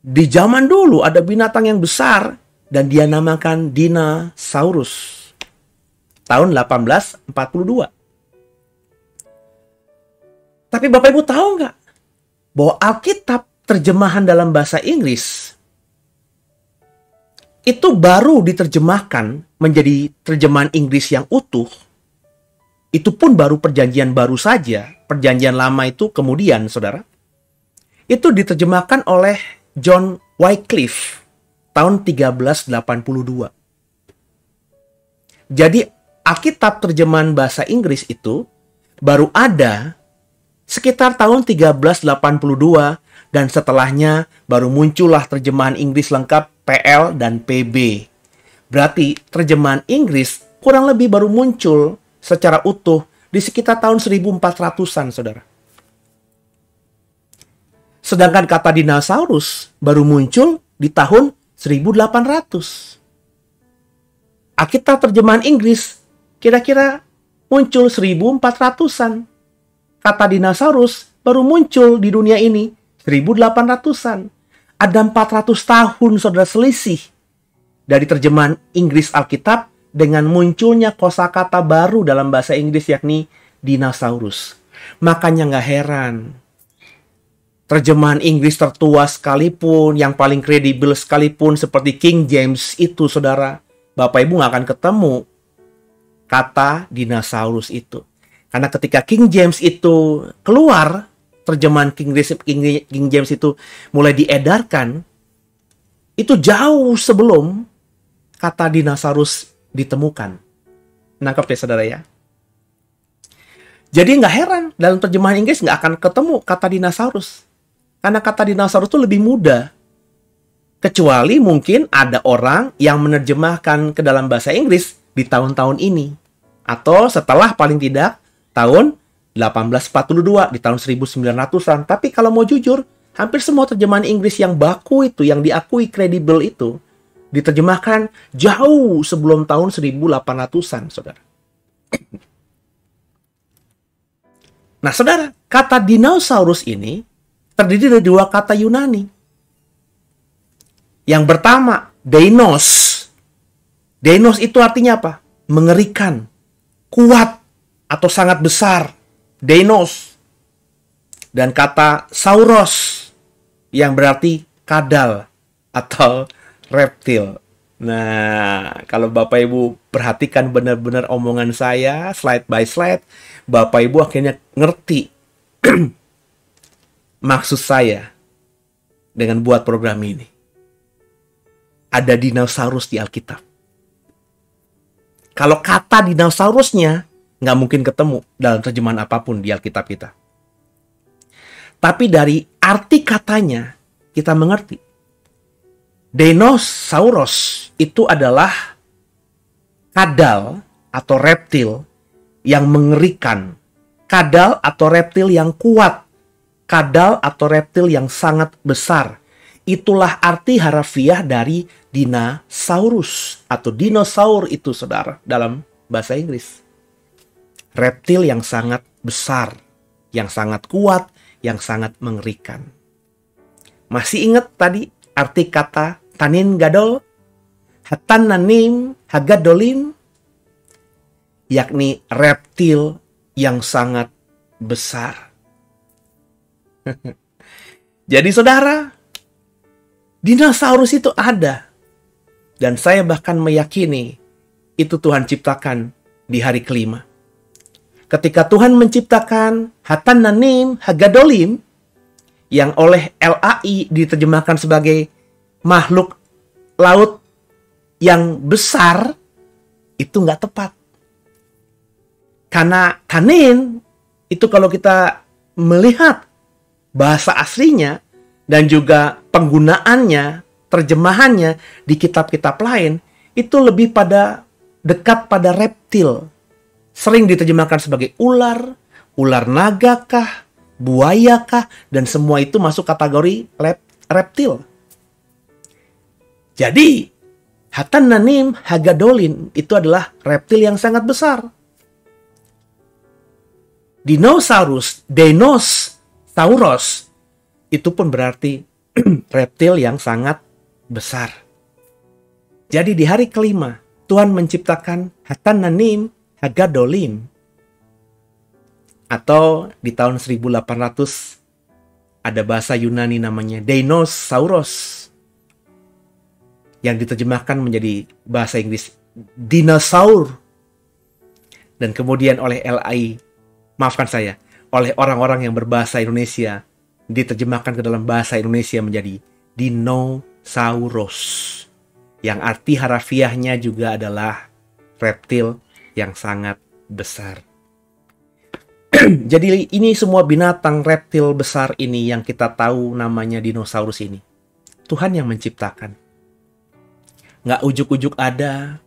di zaman dulu ada binatang yang besar dan dia namakan dinosaurus. Tahun 1842. Tapi Bapak Ibu tahu nggak bahwa Alkitab terjemahan dalam bahasa Inggris itu baru diterjemahkan menjadi terjemahan Inggris yang utuh. Itu pun baru perjanjian baru saja. Perjanjian lama itu kemudian, saudara, itu diterjemahkan oleh John Wycliffe tahun 1382. Jadi Alkitab terjemahan bahasa Inggris itu baru ada sekitar tahun 1382 dan setelahnya baru muncullah terjemahan Inggris lengkap PL dan PB. Berarti terjemahan Inggris kurang lebih baru muncul secara utuh di sekitar tahun 1400-an, saudara. Sedangkan kata dinosaurus baru muncul di tahun 1800. Alkitab terjemahan Inggris kira-kira muncul 1400-an. Kata dinosaurus baru muncul di dunia ini 1800-an. Ada 400 tahun saudara selisih dari terjemahan Inggris Alkitab dengan munculnya kosakata baru dalam bahasa Inggris yakni dinosaurus. Makanya nggak heran terjemahan Inggris tertua sekalipun, yang paling kredibel sekalipun seperti King James itu saudara, Bapak Ibu nggak akan ketemu kata dinosaurus itu. Karena ketika King James itu keluar, terjemahan King James itu mulai diedarkan, itu jauh sebelum kata dinosaurus ditemukan. Nangkep ya saudara ya? Jadi nggak heran dalam terjemahan Inggris nggak akan ketemu kata dinosaurus. Karena kata dinosaurus itu lebih mudah. Kecuali mungkin ada orang yang menerjemahkan ke dalam bahasa Inggris di tahun-tahun ini. Atau setelah paling tidak tahun 1842, di tahun 1900-an. Tapi kalau mau jujur, hampir semua terjemahan Inggris yang baku itu, yang diakui kredibel itu, diterjemahkan jauh sebelum tahun 1800-an, saudara. Nah, saudara, kata dinosaurus ini terdiri dari dua kata Yunani. Yang pertama, deinos. Deinos itu artinya apa? Mengerikan, kuat, atau sangat besar. Deinos. Dan kata sauros, yang berarti kadal atau reptil. Nah, kalau Bapak Ibu perhatikan benar-benar omongan saya, slide by slide, Bapak Ibu akhirnya ngerti maksud saya dengan buat program ini. Ada dinosaurus di Alkitab. Kalau kata dinosaurusnya nggak mungkin ketemu dalam terjemahan apapun di Alkitab kita. Tapi dari arti katanya kita mengerti. Dinosaurus itu adalah kadal atau reptil yang mengerikan. Kadal atau reptil yang kuat. Kadal atau reptil yang sangat besar. Itulah arti harafiah dari dinosaurus atau dinosaur itu saudara dalam bahasa Inggris. Reptil yang sangat besar, yang sangat kuat, yang sangat mengerikan. Masih ingat tadi arti kata tanin gadol? Hatan nanim hagadolim? Yakni reptil yang sangat besar. Jadi saudara, dinosaurus itu ada. Dan saya bahkan meyakini itu Tuhan ciptakan di hari kelima. Ketika Tuhan menciptakan Hatan Nanim Hagadolim, yang oleh LAI diterjemahkan sebagai makhluk laut yang besar, itu nggak tepat. Karena tanin, itu kalau kita melihat bahasa aslinya, dan juga penggunaannya, terjemahannya di kitab-kitab lain, itu lebih pada dekat pada reptil. Sering diterjemahkan sebagai ular, ular naga kah, buaya kah, dan semua itu masuk kategori reptil. Jadi, Hatan Nanim Hagadolin itu adalah reptil yang sangat besar. Dinosaurus, Deinosaurus, itu pun berarti reptil yang sangat besar. Jadi di hari kelima, Tuhan menciptakan Hatan Nanim Hagadolim. Atau di tahun 1800 ada bahasa Yunani namanya Deinosauros, yang diterjemahkan menjadi bahasa Inggris dinosaur. Dan kemudian oleh LAI, maafkan saya, oleh orang-orang yang berbahasa Indonesia, diterjemahkan ke dalam bahasa Indonesia menjadi dinosaurus, yang arti harafiahnya juga adalah reptil yang sangat besar. Jadi ini semua binatang reptil besar ini yang kita tahu namanya dinosaurus ini, Tuhan yang menciptakan. Nggak ujuk-ujuk ada,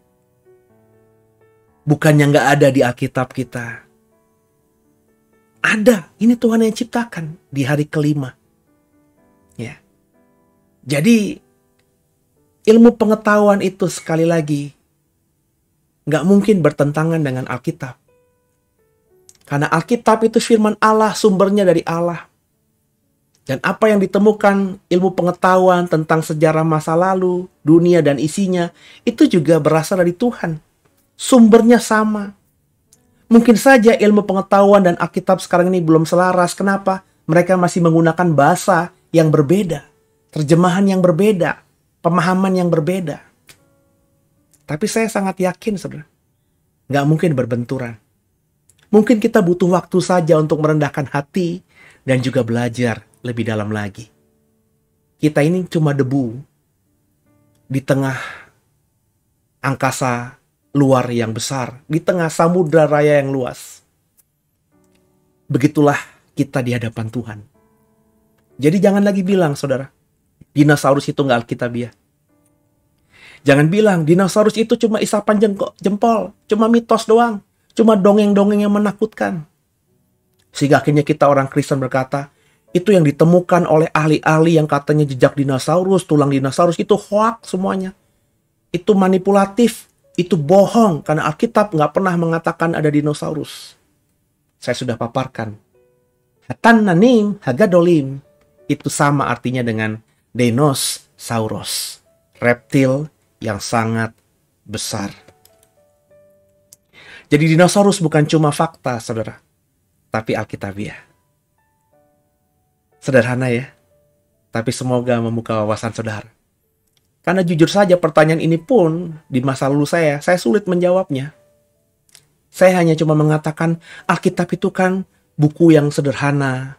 bukannya nggak ada di Alkitab kita. Ada, ini Tuhan yang ciptakan di hari kelima. Ya. Jadi ilmu pengetahuan itu sekali lagi nggak mungkin bertentangan dengan Alkitab. Karena Alkitab itu firman Allah, sumbernya dari Allah. Dan apa yang ditemukan ilmu pengetahuan tentang sejarah masa lalu, dunia dan isinya, itu juga berasal dari Tuhan. Sumbernya sama. Mungkin saja ilmu pengetahuan dan Alkitab sekarang ini belum selaras. Kenapa? Mereka masih menggunakan bahasa yang berbeda, terjemahan yang berbeda, pemahaman yang berbeda. Tapi saya sangat yakin, saudara, nggak mungkin berbenturan. Mungkin kita butuh waktu saja untuk merendahkan hati dan juga belajar lebih dalam lagi. Kita ini cuma debu di tengah angkasa luar yang besar, di tengah samudra raya yang luas. Begitulah kita di hadapan Tuhan. Jadi jangan lagi bilang, saudara, dinosaurus itu nggak alkitabiah. Jangan bilang dinosaurus itu cuma isapan jempol, cuma mitos doang, cuma dongeng-dongeng yang menakutkan. Sehingga akhirnya kita orang Kristen berkata, itu yang ditemukan oleh ahli-ahli yang katanya jejak dinosaurus, tulang dinosaurus, itu hoax semuanya. Itu manipulatif, itu bohong, karena Alkitab nggak pernah mengatakan ada dinosaurus. Saya sudah paparkan. Hatananim, hagadolim, itu sama artinya dengan dinosaurus, reptil yang sangat besar. Jadi dinosaurus bukan cuma fakta, saudara, tapi alkitabiah. Sederhana ya, tapi semoga membuka wawasan saudara. Karena jujur saja pertanyaan ini pun di masa lalu saya sulit menjawabnya. Saya hanya cuma mengatakan Alkitab itu kan buku yang sederhana.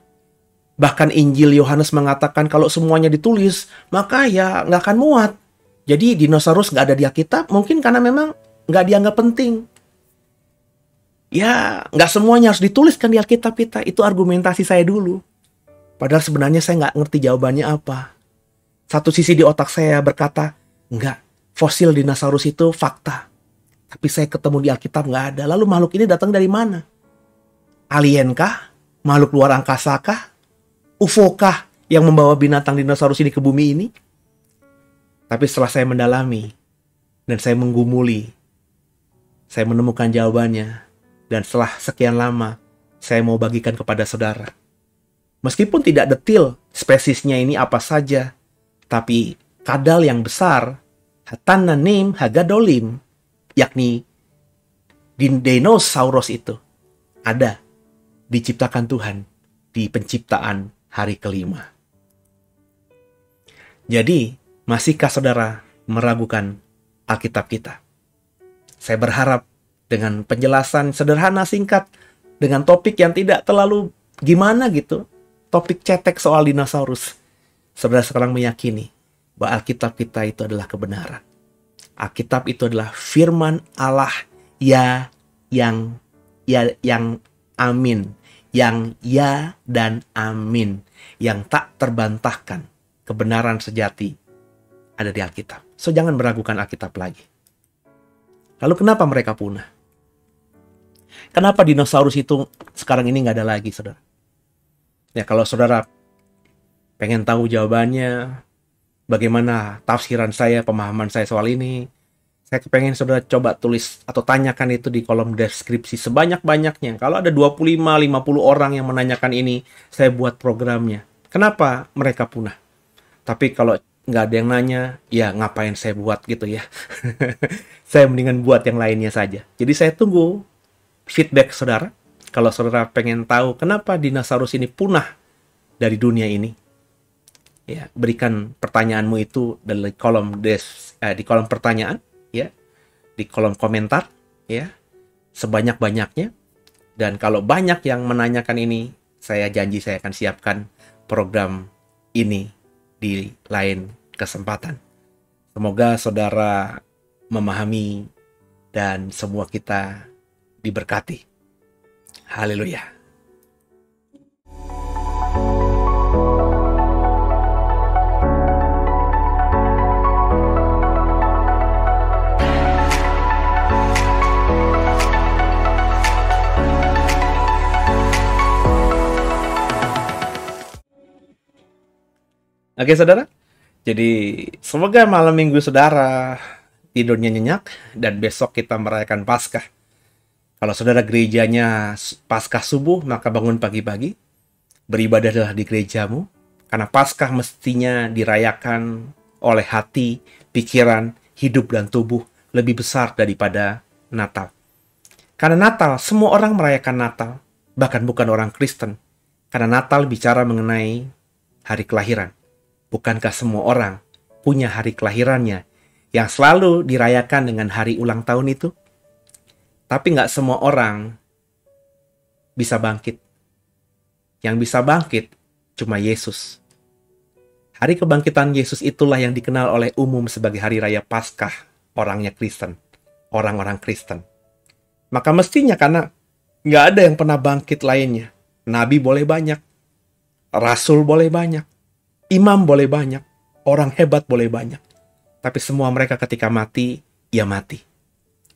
Bahkan Injil Yohanes mengatakan kalau semuanya ditulis, maka ya nggak akan muat. Jadi dinosaurus nggak ada di Alkitab mungkin karena memang nggak dianggap penting. Ya, nggak semuanya harus dituliskan di Alkitab kita. Itu argumentasi saya dulu. Padahal sebenarnya saya nggak ngerti jawabannya apa. Satu sisi di otak saya berkata, enggak, fosil dinosaurus itu fakta. Tapi saya ketemu di Alkitab nggak ada. Lalu makhluk ini datang dari mana? Alien kah? Makhluk luar angkasa kah? UFO kah yang membawa binatang dinosaurus ini ke bumi ini? Tapi setelah saya mendalami dan saya menggumuli, saya menemukan jawabannya. Dan setelah sekian lama, saya mau bagikan kepada saudara. Meskipun tidak detail spesiesnya ini apa saja, tapi kadal yang besar, Hatananim hagadolim, yakni dinosaurus itu, ada diciptakan Tuhan di penciptaan hari kelima. Jadi, masihkah saudara meragukan Alkitab kita? Saya berharap dengan penjelasan sederhana singkat, dengan topik yang tidak terlalu gimana gitu, topik cetek soal dinosaurus, saudara sekarang meyakini bahwa Alkitab kita itu adalah kebenaran. Alkitab itu adalah firman Allah yang amin, yang ya dan amin, yang tak terbantahkan. Kebenaran sejati ada di Alkitab. So jangan meragukan Alkitab lagi. Lalu kenapa mereka punah? Kenapa dinosaurus itu sekarang ini nggak ada lagi, saudara? Ya, kalau saudara pengen tahu jawabannya, bagaimana tafsiran saya, pemahaman saya soal ini, saya pengen saudara coba tulis atau tanyakan itu di kolom deskripsi sebanyak-banyaknya. Kalau ada 25-50 orang yang menanyakan ini, saya buat programnya. Kenapa mereka punah? Tapi kalau nggak ada yang nanya, ya ngapain saya buat gitu ya. Saya mendingan buat yang lainnya saja. Jadi saya tunggu feedback saudara. Kalau saudara pengen tahu kenapa dinosaurus ini punah dari dunia ini, ya berikan pertanyaanmu itu di kolom di kolom pertanyaan, ya, di kolom komentar, ya, sebanyak-banyaknya. Dan kalau banyak yang menanyakan ini, saya janji saya akan siapkan program ini di lain kesempatan. Semoga saudara memahami dan semua kita diberkati. Haleluya. Oke saudara, Jadi, semoga malam minggu saudara tidurnya nyenyak dan besok kita merayakan Paskah. Kalau saudara gerejanya Paskah subuh, maka bangun pagi-pagi, beribadahlah di gerejamu, karena Paskah mestinya dirayakan oleh hati, pikiran, hidup, dan tubuh lebih besar daripada Natal. Karena Natal, semua orang merayakan Natal, bahkan bukan orang Kristen. Karena Natal bicara mengenai hari kelahiran. Bukankah semua orang punya hari kelahirannya yang selalu dirayakan dengan hari ulang tahun itu? Tapi nggak semua orang bisa bangkit. Yang bisa bangkit cuma Yesus. Hari kebangkitan Yesus itulah yang dikenal oleh umum sebagai hari raya Paskah orangnya Kristen, orang-orang Kristen. Maka mestinya karena nggak ada yang pernah bangkit lainnya. Nabi boleh banyak, rasul boleh banyak, imam boleh banyak, orang hebat boleh banyak. Tapi semua mereka ketika mati, ya mati.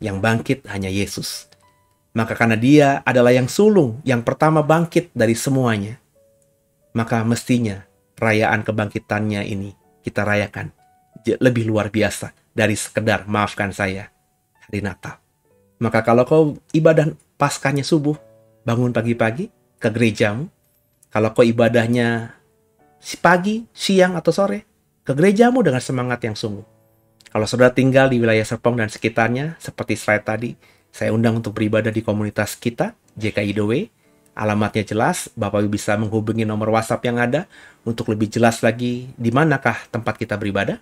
Yang bangkit hanya Yesus. Maka karena dia adalah yang sulung, yang pertama bangkit dari semuanya, maka mestinya perayaan kebangkitannya ini kita rayakan lebih luar biasa dari sekedar maafkan saya hari Natal. Maka kalau kau ibadah Paskahnya subuh, bangun pagi-pagi ke gerejamu. Kalau kau ibadahnya pagi, siang, atau sore, ke gerejamu dengan semangat yang sungguh. Kalau saudara tinggal di wilayah Serpong dan sekitarnya, seperti slide tadi, saya undang untuk beribadah di komunitas kita, JKI The Way. Alamatnya jelas, Bapak Ibu bisa menghubungi nomor WhatsApp yang ada untuk lebih jelas lagi di manakah tempat kita beribadah.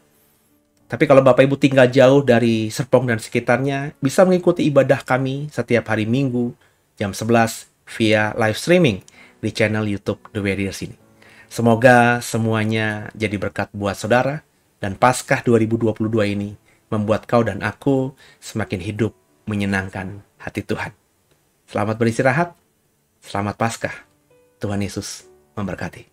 Tapi kalau Bapak Ibu tinggal jauh dari Serpong dan sekitarnya, bisa mengikuti ibadah kami setiap hari Minggu jam 11 via live streaming di channel YouTube The Warriors ini. Semoga semuanya jadi berkat buat saudara, dan Paskah 2022 ini membuat kau dan aku semakin hidup menyenangkan hati Tuhan. Selamat beristirahat, selamat Paskah. Tuhan Yesus memberkati.